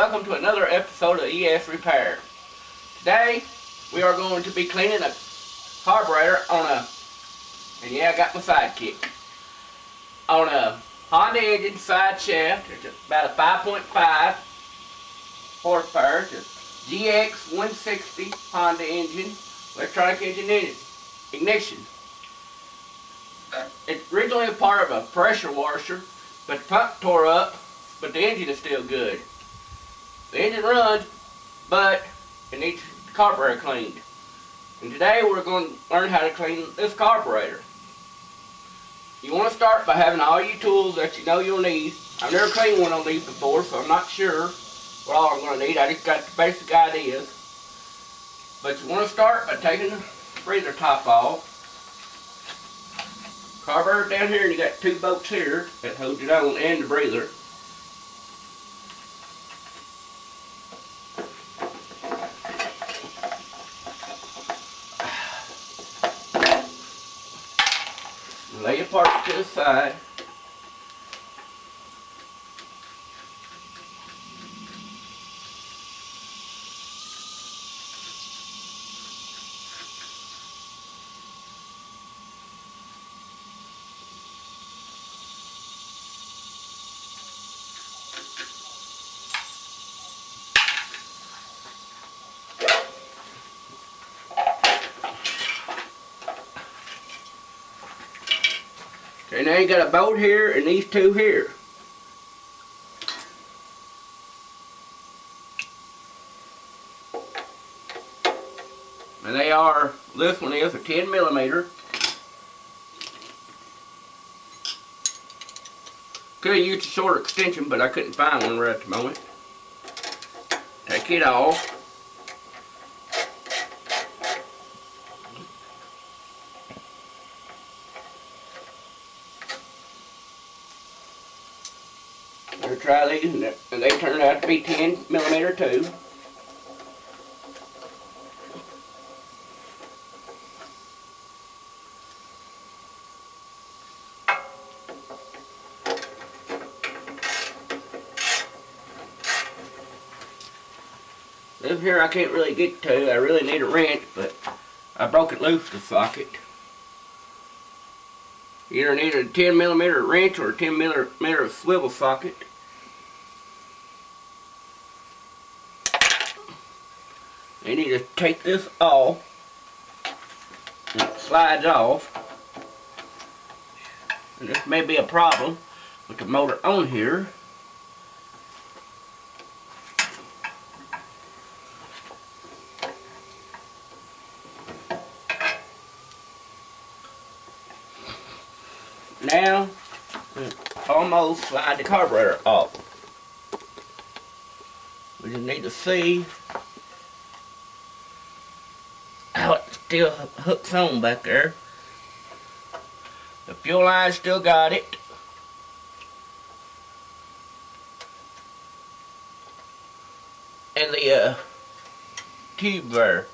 welcome to another episode of ES Repair. Today we are going to be cleaning a carburetor on a, and yeah, I got my sidekick, on a Honda engine side shaft. It's about a 5.5 horsepower. It's a GX 160 Honda engine, electronic engine ignition. It's originally a part of a pressure washer, but the pump tore up, but the engine is still good. The engine runs, but it needs the carburetor cleaned. And today we're going to learn how to clean this carburetor. You want to start by having all your tools that you know you'll need. I've never cleaned one of these before, so I'm not sure what all I'm going to need. I just got the basic ideas. But you want to start by taking the breather top off. Carburetor down here, and you got two bolts here that hold it on, and the breather. Lay your part to the side. Okay, now you got a bolt here and these two here. And they are, this one is a 10mm. Could have used a shorter extension, but I couldn't find one right at the moment. Take it off. Try these, and they turned out to be 10mm too. This here I can't really get to. I really need a wrench, but I broke it loose, the socket. You either need a 10mm wrench or a 10mm swivel socket. You need to take this off, and it slides off, and this may be a problem with the motor on here. Now, almost slide the carburetor off. We just need to see how it still hooks on back there. The fuel line still got it. And the tube there.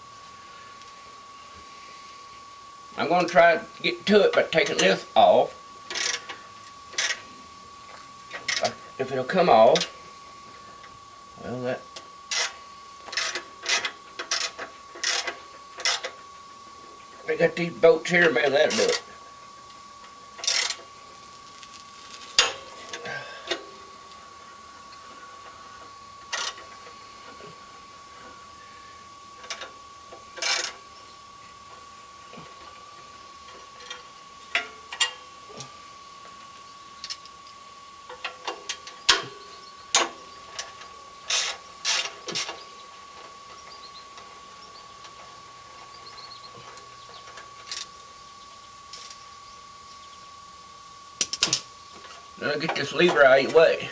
I'm going to try to get to it by taking this off. If it'll come off, well, that I got these bolts here, man, that'll do it. Now get this lever out of your way.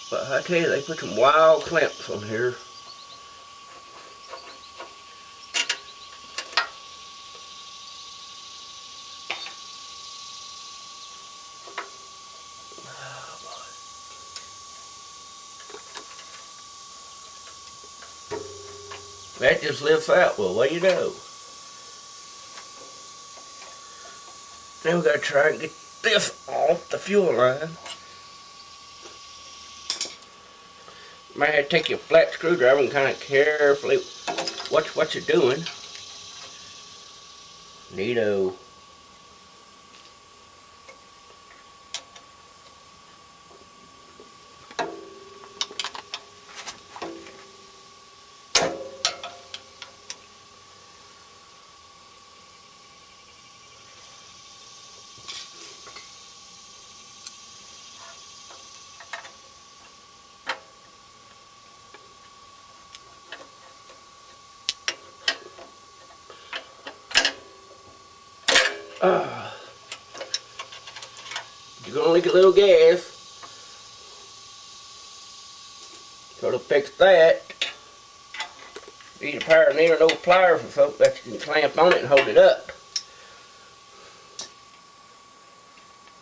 But I tell you, they put some wild clamps on here. That just lifts out. Well, what do you know? Then we gotta try and get this off the fuel line. Might have to take your flat screwdriver and kind of carefully watch what you're doing. Neato. You're gonna leak a little gas, so to fix that, you need a pair of needle nose pliers or something that you can clamp on it and hold it up.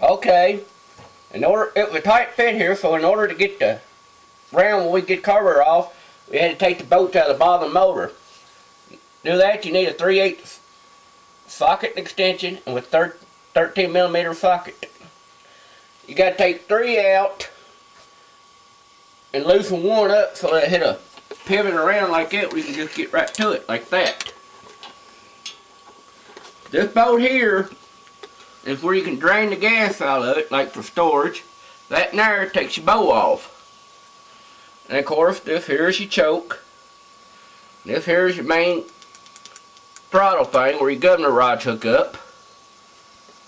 Okay, it was a tight fit here, so in order to get the round when we get carburetor off, we had to take the bolts out of the bottom of the motor. To do that, you need a 3/8 socket extension and with 13mm socket. You got to take 3 out and loosen 1 up so that it'll pivot around like that where you can just get right to it like that. This bolt here is where you can drain the gas out of it, like for storage. That there takes your bow off. And of course this here is your choke. This here is your main throttle thing where your governor rods hook up.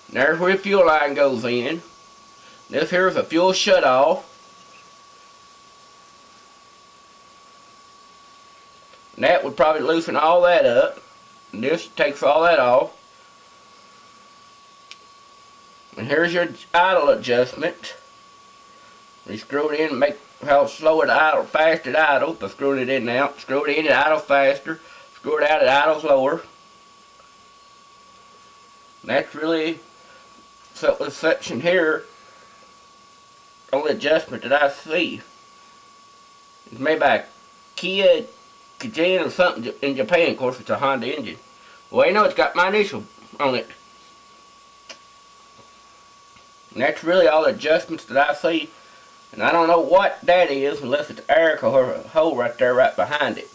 And there's where your fuel line goes in. This here is a fuel shutoff. And that would probably loosen all that up. And this takes all that off. And here's your idle adjustment. You screw it in and make how slow it idle, fast it idle by screwing it in and out. Screw it in, it idle faster. Screw it out, it idle slower. And that's really this section here. Only adjustment that I see. It's made by Kia Kijin or something in Japan. Of course, it's a Honda engine. Well, you know, it's got my initial on it. And that's really all the adjustments that I see. And I don't know what that is unless it's air or a hole right there right behind it.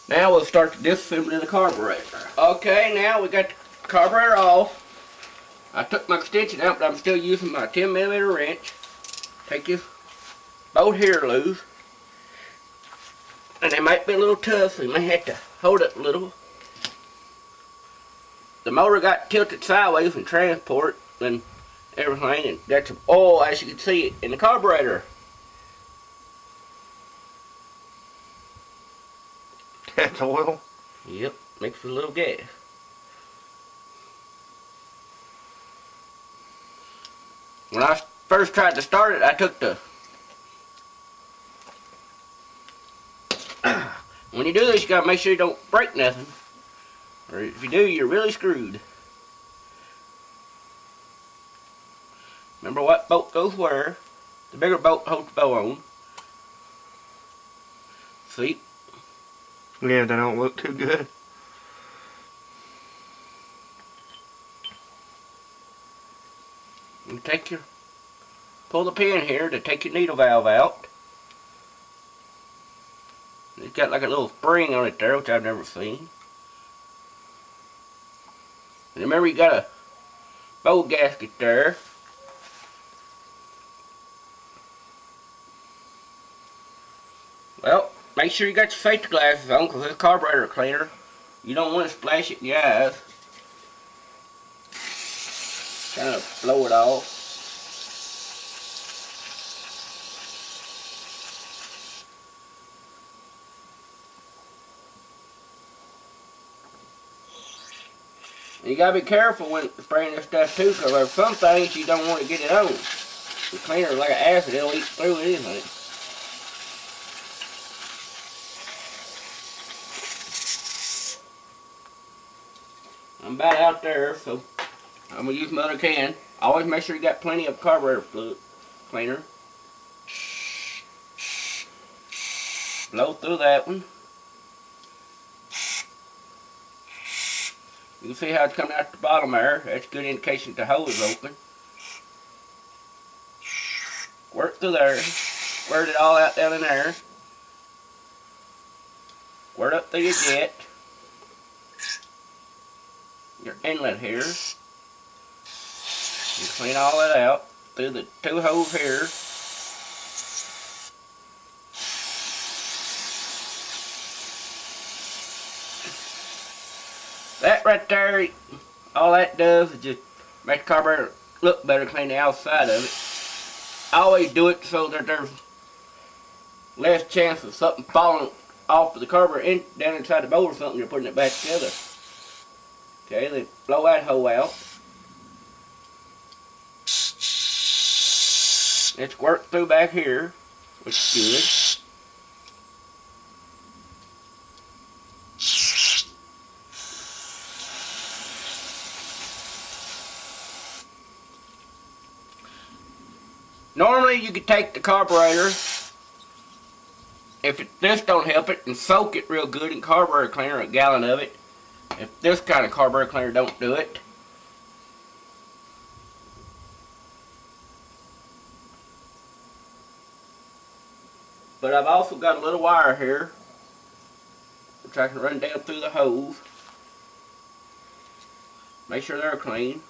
Now we'll start the disassembly of the carburetor. Okay, now we got the carburetor off. I took my extension out, but I'm still using my 10mm wrench. Take this bolt here loose. And they might be a little tough, so you may have to hold it a little. The motor got tilted sideways from transport and everything, and got some oil, as you can see, in the carburetor. That's oil? Yep, mixed with a little gas. When I first tried to start it, I took the... When you do this, you gotta make sure you don't break nothing. Or if you do, you're really screwed. Remember what bolt goes where. The bigger bolt holds the bow on. See? Yeah, they don't look too good. You pull the pin here to take your needle valve out. It's got like a little spring on it there, which I've never seen. And remember, you got a bowl gasket there. Well, make sure you got your safety glasses on, because this carburetor cleaner, you don't want to splash it in your eyes. Kind of blow it off. You gotta be careful when spraying this stuff too, because there's some things you don't want to get it on. The cleaner is like an acid, it'll eat through anything. I'm about out there, so I'm gonna use my other can. Always make sure you got plenty of carburetor fluid cleaner. blow through that one. You can see how it's coming out the bottom there. That's a good indication the hole is open. Squirt through there. Squirt it all out down in there. Squirt up through your jet. Your inlet here. You clean all that out through the two holes here. That right there, all that does is just make the carburetor look better, clean the outside of it. I always do it so that there's less chance of something falling off of the carburetor down inside the bowl or something. You're putting it back together. Okay, then blow that hole out. And squirt through back here, which is good. Normally you could take the carburetor, if this don't help it, and soak it real good in carburetor cleaner, a gallon of it. If this kind of carburetor cleaner don't do it. But I've also got a little wire here, which I can run down through the hose. Make sure they're clean.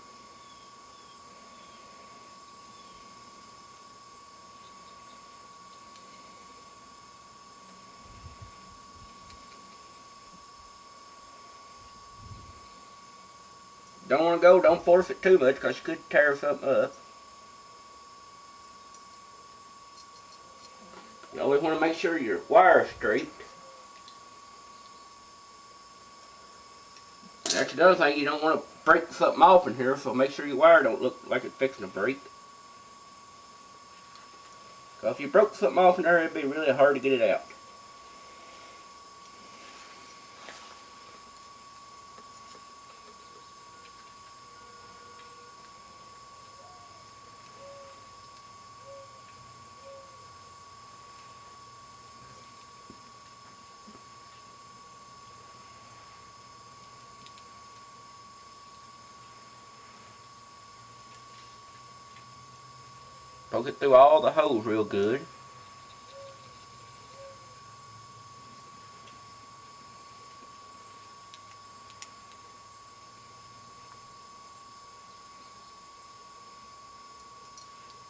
Don't want to go, don't force it too much because you could tear something up. You always want to make sure your wire is straight. That's another thing, you don't want to break something off in here, so make sure your wire don't look like it's fixing to break. So if you broke something off in there, it'd be really hard to get it out. Poke it through all the holes real good.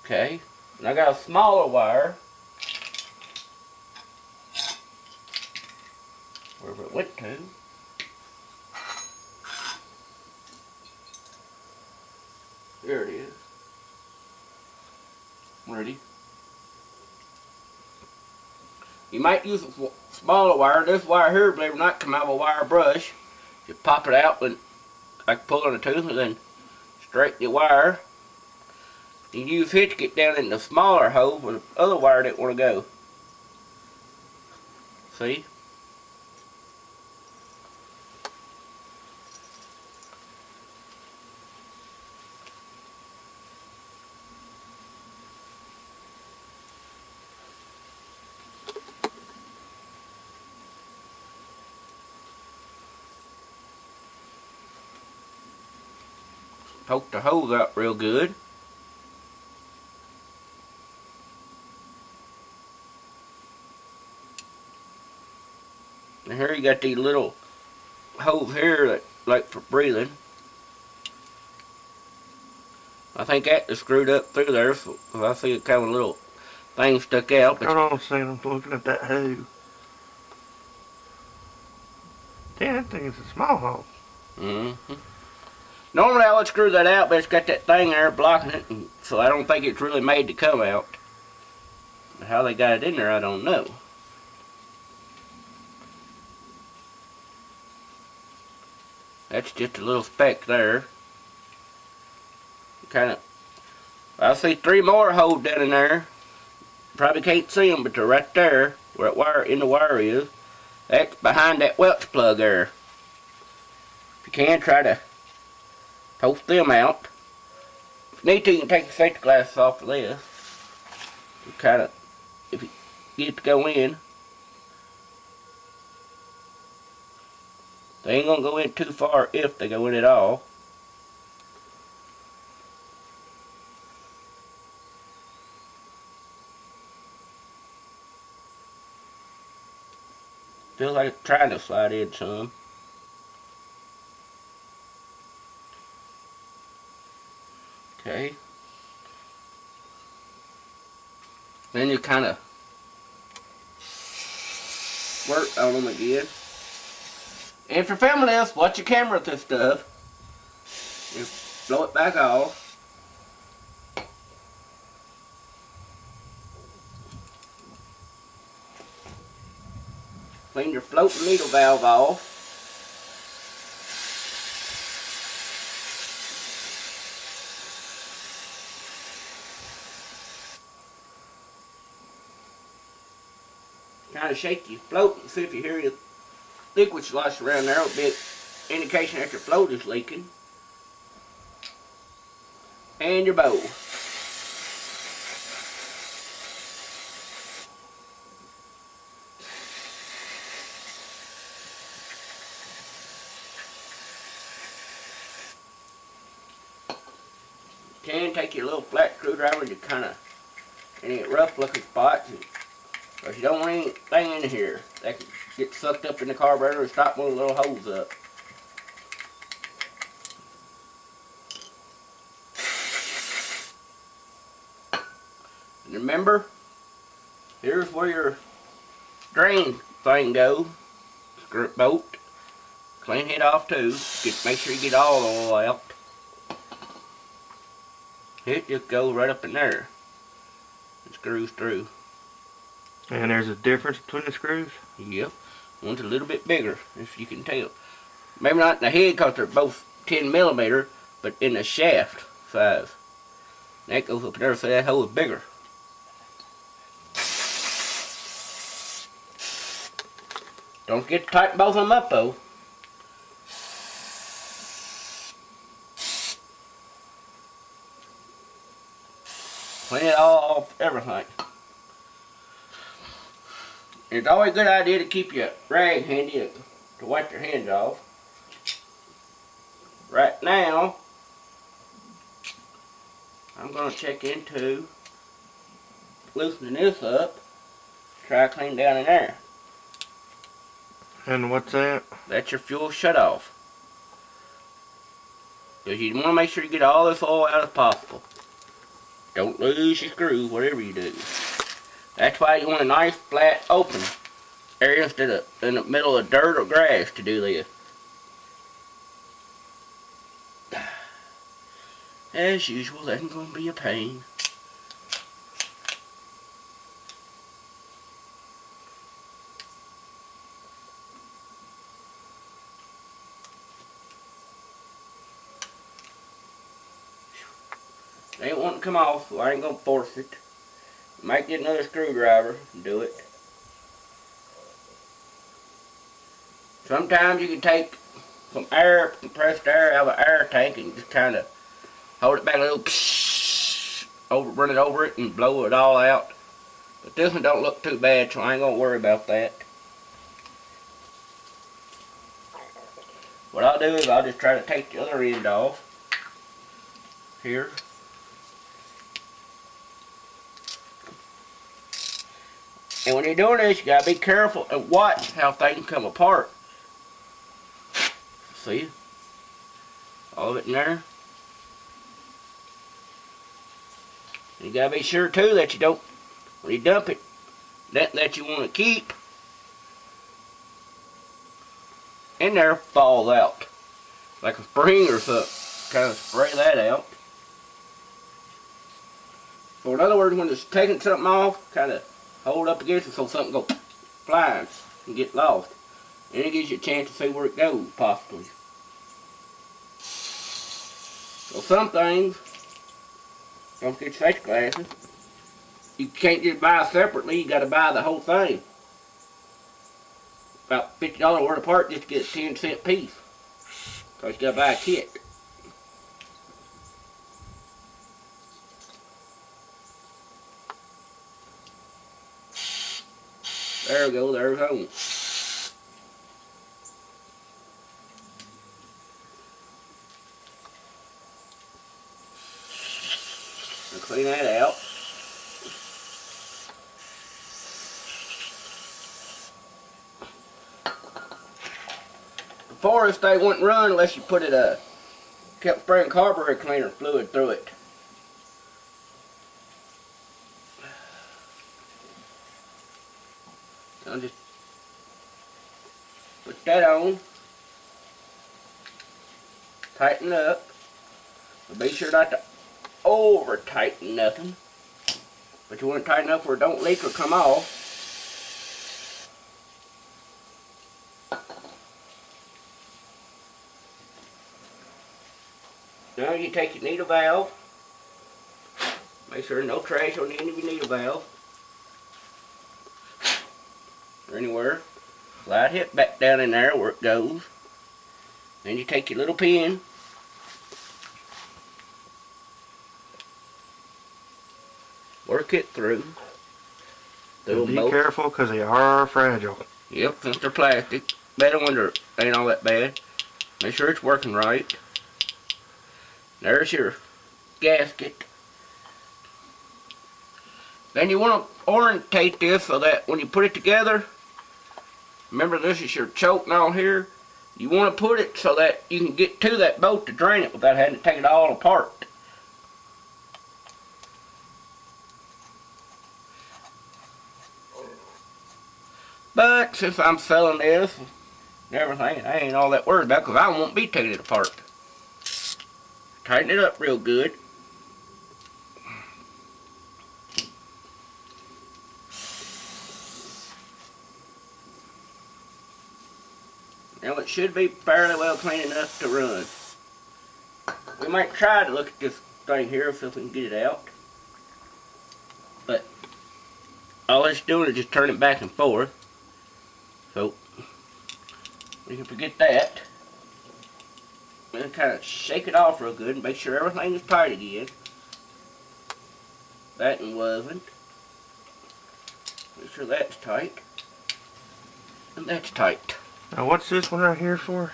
Okay, and I got a smaller wire. Wherever it went to. There it is. Ready. You might use a smaller wire. This wire here, believe it or not, come out of a wire brush. You pop it out and I can pull on a tooth and then straighten the wire. You use it to get down in the smaller hole where the other wire didn't want to go. See? Poke the holes out real good. And here you got these little holes here that like for breathing. I think that is screwed up through there, so I see a kind of little thing stuck out. Hold on a second, I'm looking at that hole. Damn, that thing is a small hole. Mm-hmm. Normally I would screw that out, but it's got that thing there blocking it, and so I don't think it's really made to come out. But how they got it in there, I don't know. That's just a little speck there. I see 3 more holes down in there. Probably can't see them, but they're right there, where that wire in the wire is. That's behind that Welch plug there. If you can, try to poke them out. If you need to, you can take the safety glasses off of this. If you get it to go in. They ain't gonna go in too far if they go in at all. Feels like it's trying to slide in some. Okay. Then you kind of work on them again. And if you're filming this, watch your camera with this stuff. And blow it back off. Clean your floating needle valve off. Kind of shake your float and see if you hear your liquid slosh around there. A bit indication that your float is leaking. And your bowl. You can take your little flat screwdriver and you kind of any rough looking spots. Because you don't want anything in here that can get sucked up in the carburetor and stop one of the little holes up. And remember, here's where your drain thing goes. Screw it bolt. Clean it off too. Make sure you get all the oil out. It just goes right up in there. It screws through. And there's a difference between the screws? Yep. One's a little bit bigger, if you can tell. Maybe not in the head because they're both 10mm, but in the shaft size. That goes up there so that hole is bigger. Don't forget to tighten both of them up though. Clean it all off, everything. It's always a good idea to keep your rag handy to wipe your hands off. Right now, I'm going to check into loosening this up. Try to clean down in there. And what's that? That's your fuel shutoff. Because you want to make sure you get all this oil out as possible. Don't lose your screws, whatever you do. That's why you want a nice flat open area instead of in the middle of dirt or grass to do this. As usual, that ain't going to be a pain. They ain't wanting to come off, so I ain't going to force it. Might get another screwdriver and do it. Sometimes you can take some air, compressed air out of an air tank and just kind of hold it back a little, run it over it and blow it all out. But this one don't look too bad, so I ain't going to worry about that. What I'll do is I'll just try to take the other end off. Here. And when you're doing this, you gotta be careful and watch how things come apart. See? All of it in there. And you gotta be sure too that you don't, when you dump it, that you want to keep in there falls out. Like a spring or something. Kind of spray that out. So in other words, when it's taking something off, kind of hold up against it so something goes flying and get lost. And it gives you a chance to see where it goes, possibly. So some things, don't get your safety glasses. You can't just buy separately, you gotta buy the whole thing. About $50 worth apart just to get a 10-cent piece. So you gotta buy a kit. There we go, there's home. Clean that out. Before, this thing wouldn't run unless you put it kept spraying carburetor cleaner fluid through it. I'll just put that on, tighten up, but be sure not to over tighten nothing, but you want to tighten up where it don't leak or come off. Now you take your needle valve, make sure there's no trash on the end of your needle valve or anywhere. Slide it back down in there where it goes. Then you take your little pin, work it through. Be careful because they are fragile. Yep, since they're plastic. Better when they ain't all that bad. Make sure it's working right. There's your gasket. Then you want to orientate this so that when you put it together, remember this is your choke down here, you want to put it so that you can get to that bolt to drain it without having to take it all apart. But since I'm selling this and everything, I ain't all that worried about because I won't be taking it apart. Tighten it up real good. Now it should be fairly well clean enough to run. We might try to look at this thing here, see if we can get it out. But all it's doing is just turn it back and forth. So we can forget that. And kind of shake it off real good and make sure everything is tight again. That one wasn't. Make sure that's tight. And that's tight. Now what's this one right here for?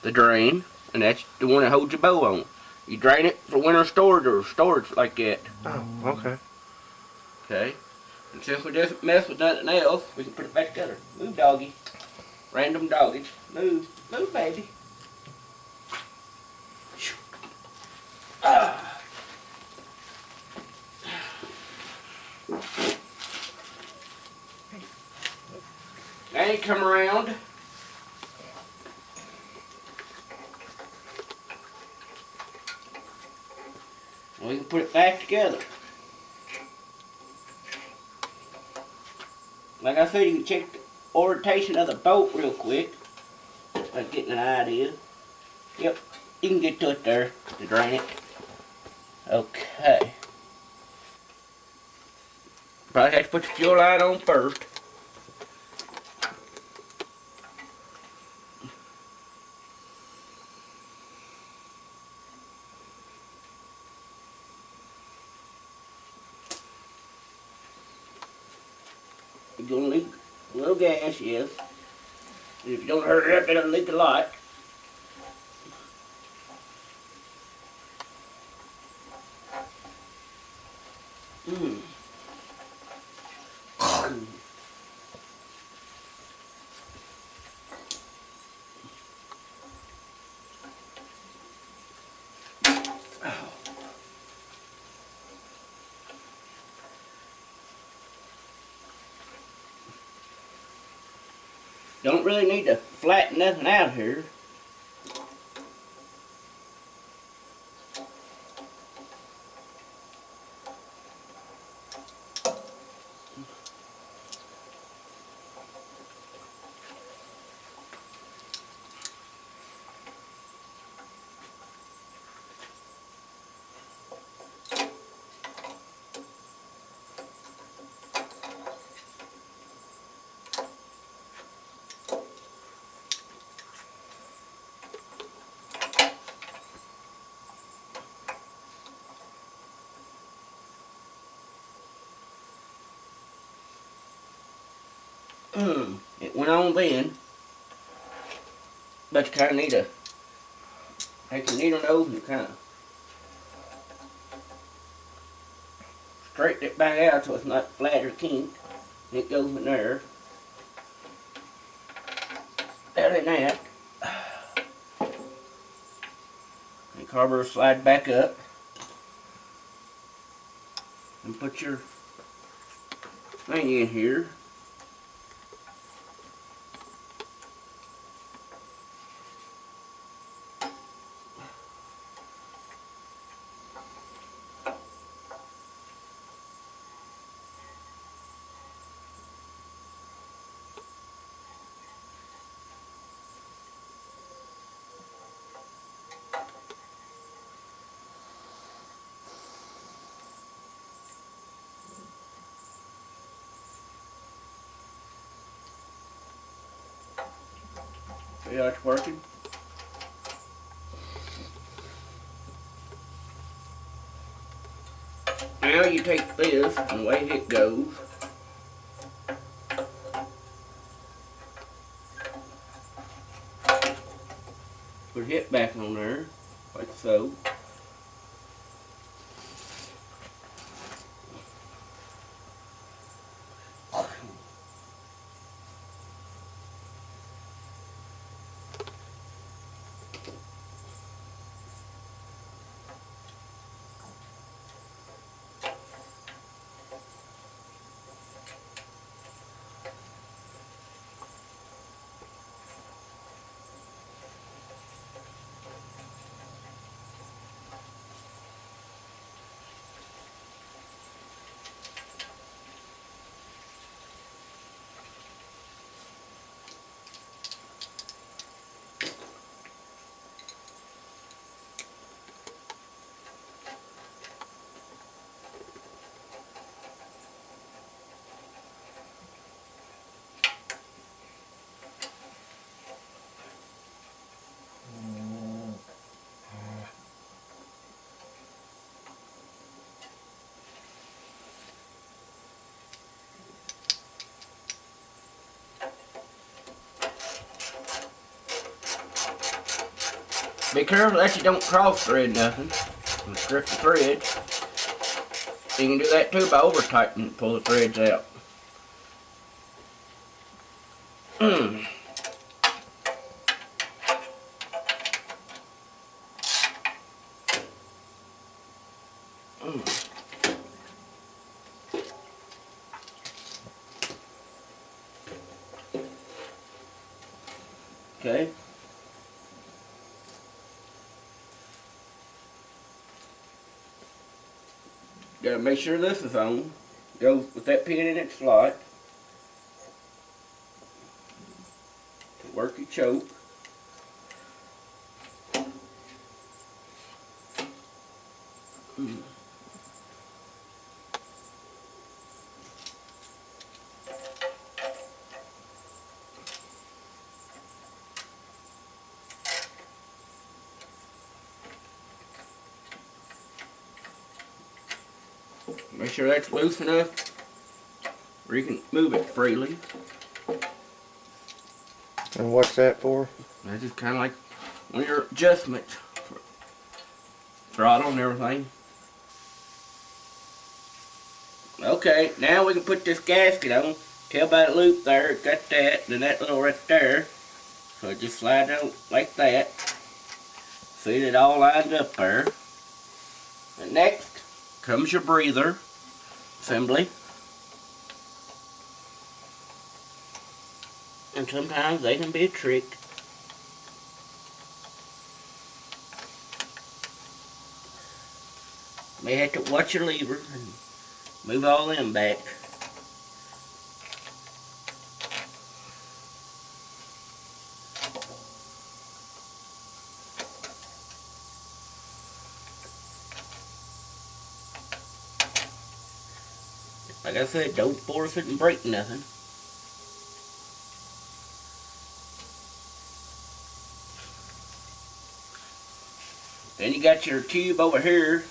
The drain, and that's the one that holds your bow on. You drain it for winter storage or storage like that. Oh, okay. Okay. And since we just mess with nothing else, we can put it back together. Move, doggy. Random doggies. Move. Move, baby. Ah. Now you come around. We can put it back together. Like I said, you can check the orientation of the bolt real quick. Like getting an idea. Yep, you can get to it there to drain it. Okay. Probably have to put the fuel line on first. You're going to leak a little gas, yes. And if you don't hurry up, it'll leak a lot. Don't really need to flatten nothing out here. It went on then, but you kind of need to take your needle nose and kind of straighten it back out so it's not flat or kinked. It goes in there. That ain't that. The carburetor slide back up. And put your thing in here. See how it's working? Now you take this and the way it goes. Put it back on there, like so. Be careful that you don't cross thread nothing and strip the thread. You can do that too by over tightening and pull the threads out. Okay. Gotta make sure this is on. Goes with that pin in its slot. Work your choke. Make sure that's loose enough where you can move it freely. And what's that for? That's just kind of like one of your adjustments for throttle and everything. Okay, now we can put this gasket on. Tell by the loop there, it's got that, then that little right there. So it just slides out like that. See it all lined up there. And next comes your breather assembly. And sometimes they can be a trick. May have to watch your lever and move all them back. Like I said, don't force it and break nothing. Then you got your tube over here,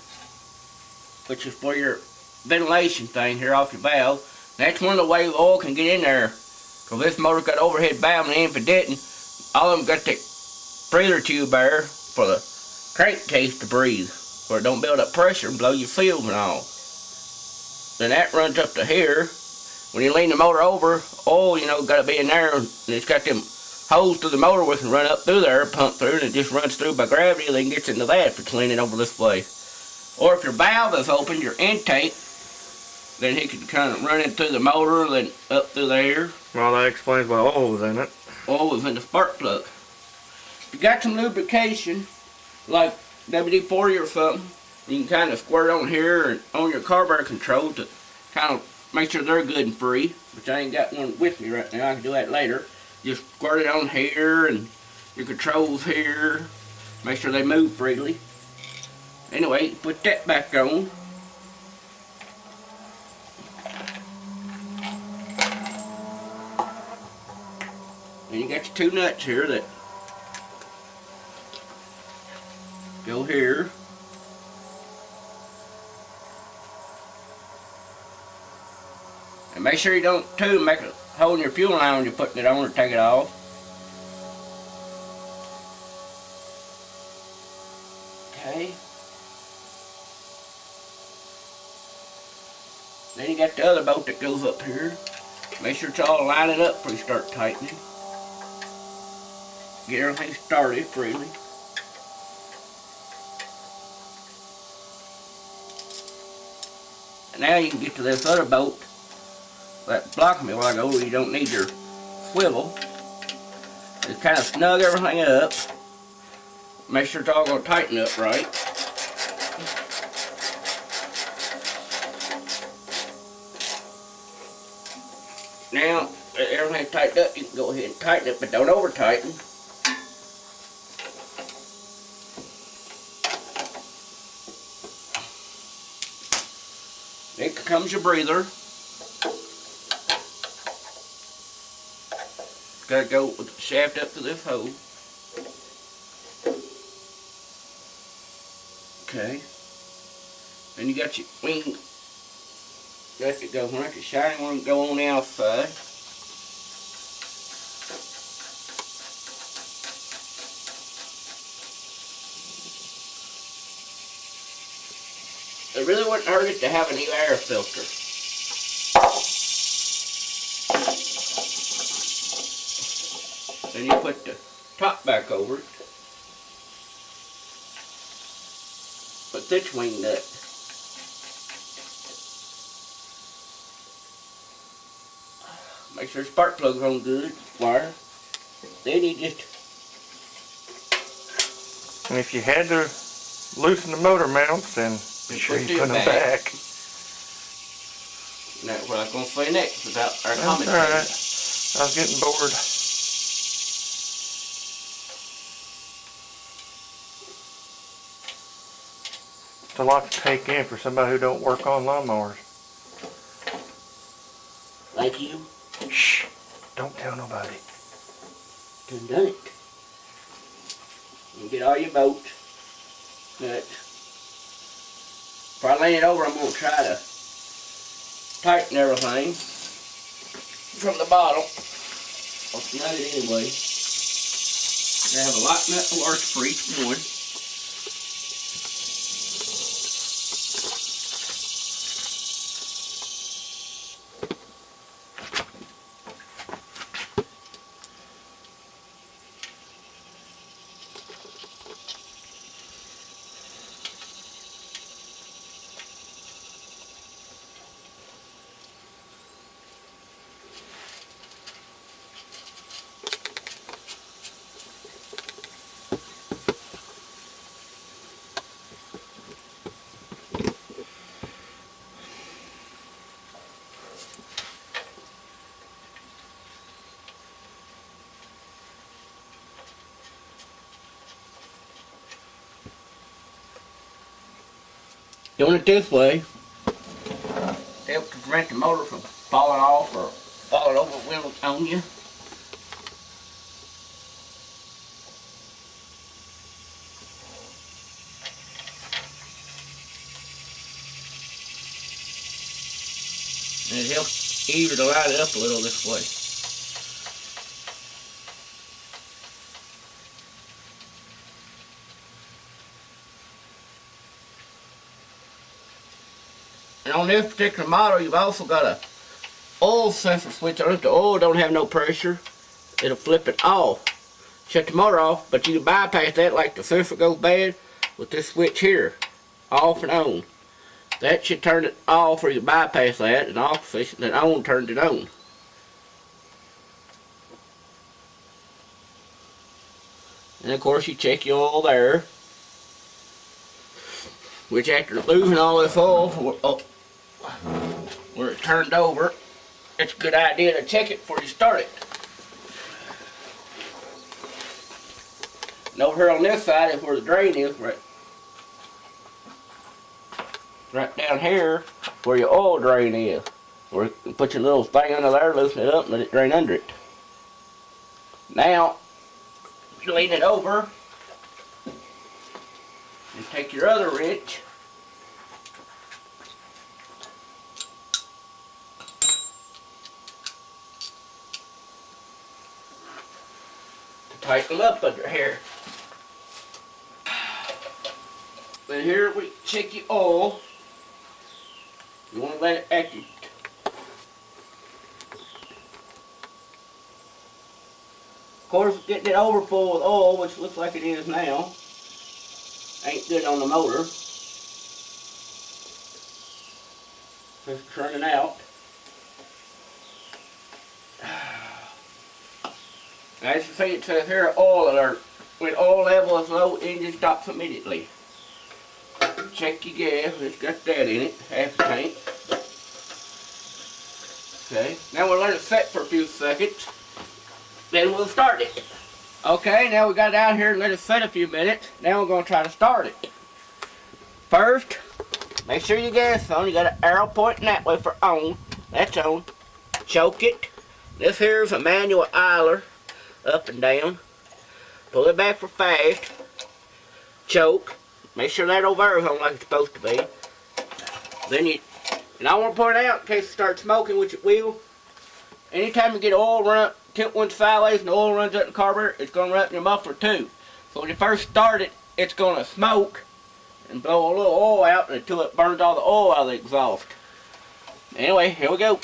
which is for your ventilation thing here off your valve. That's one of the ways oil can get in there. Because this motor's got overhead valve, and if it didn't, all of them got that breather tube there for the crankcase to breathe, where it don't build up pressure and blow your fuel and all. then that runs up to here. When you lean the motor over, oil, you know, got to be in there, and it's got them holes to the motor we can run up through there, pump through, and it just runs through by gravity, and then gets into that if it's leaning over this way. Or if your valve is open, your intake, then he can kind of run it through the motor, then up through there. Well, that explains why oil was in it. Oil was in the spark plug. If you got some lubrication, like WD-40 or something, you can kind of squirt on here and on your carburetor control to kind of make sure they're good and free, which I ain't got one with me right now. I can do that later. Just squirt it on here and your controls here. Make sure they move freely. Anyway, put that back on. And you got your two nuts here that go here. And make sure you don't make a hole in your fuel line when you're putting it on or take it off. Okay. Then you got the other bolt that goes up here. Make sure it's all lining up before you start tightening. Get everything started freely. And now you can get to this other bolt that blocked me a while ago where you don't need your swivel. Just kind of snug everything up. Make sure it's all going to tighten up right. Now that everything's tightened up, you can go ahead and tighten it, but don't over tighten. Then comes your breather. Got to go with the shaft up to this hole. Okay. Then you got your wing. Let it go. When it's shiny one, go on the outside. It really wouldn't hurt it to have a new air filter. Then you put the top back over it. Put this wing nut. Make sure the spark plug's on good wire. Then you just... And if you had to loosen the motor mounts, then be sure you put them back. And that's what I was going to say next without our comment. Alright. I was getting bored. It's a lot to take in for somebody who don't work on lawnmowers. Thank you. Shh. Don't tell nobody. Done it. You get all your bolts. Nuts. If I lay it over, I'm going to try to tighten everything from the bottom. I'll snug it anyway. I have a lock nut and washer for each one. Doing it this way helps to prevent the motor from falling off or falling over wheels on you. And it helps even to light it up a little this way. And on this particular model, you've also got a oil sensor switch on it. If the oil don't have no pressure, it'll flip it off. Shut the motor off, but you can bypass that like the sensor goes bad with this switch here, off and on. That should turn it off, or you bypass that, and off, and on turned it on. And of course you check your oil there, which after losing all this oil where it turned over, it's a good idea to check it before you start it. And over here on this side is where the drain is, right down here where your oil drain is. Where you put your little thing under there, loosen it up, and let it drain under it. Now, you lean it over and take your other wrench to tighten them up under here. Then here we check your oil. You want to let it active. Of course, getting it overfull with oil, which looks like it is now, ain't good on the motor. Just turning out. As you see, it says here, oil alert. When oil level is low, engine stops immediately. Check your gas. It's got that in it, half a tank. Okay, now we'll let it set for a few seconds. Then we'll start it. Okay, now we got it out here and let it set a few minutes. Now we're going to try to start it. First, make sure your gas is on. You got an arrow pointing that way for on. That's on. Choke it. This here is a manual idler, up and down. Pull it back for fast. Choke. Make sure that over there is on like it's supposed to be. Then you, and I want to point out in case it starts smoking, which it will. Anytime you get oil run up, tilt one sideways and the oil runs up in the carburetor, it's going to run up in your muffler too. So when you first start it, it's going to smoke and blow a little oil out until it burns all the oil out of the exhaust. Anyway, here we go.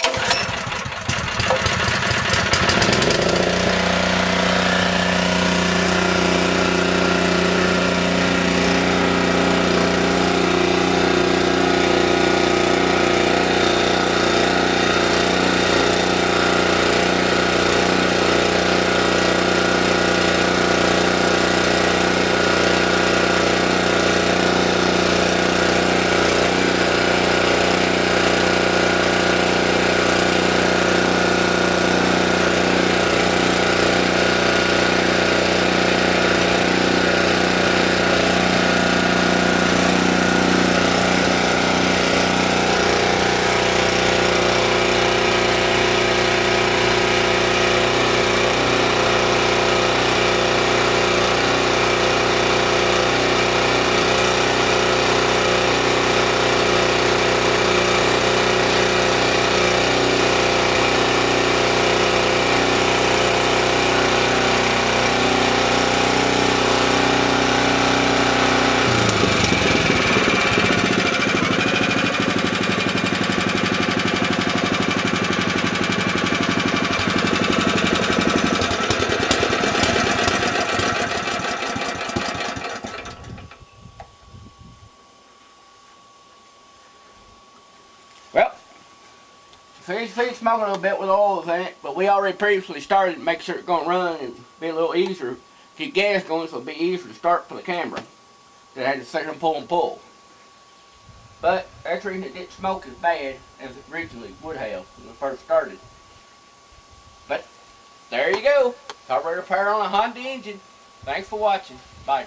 Well, so you see it's smoking a little bit with oil in it, but we already previously started to make sure it's going to run and be a little easier. Keep gas going so it'll be easier to start for the camera. So I had to sit and pull. But that's the reason it didn't smoke as bad as it originally would have when it first started. But there you go. Carburetor power on a Honda engine. Thanks for watching. Bye.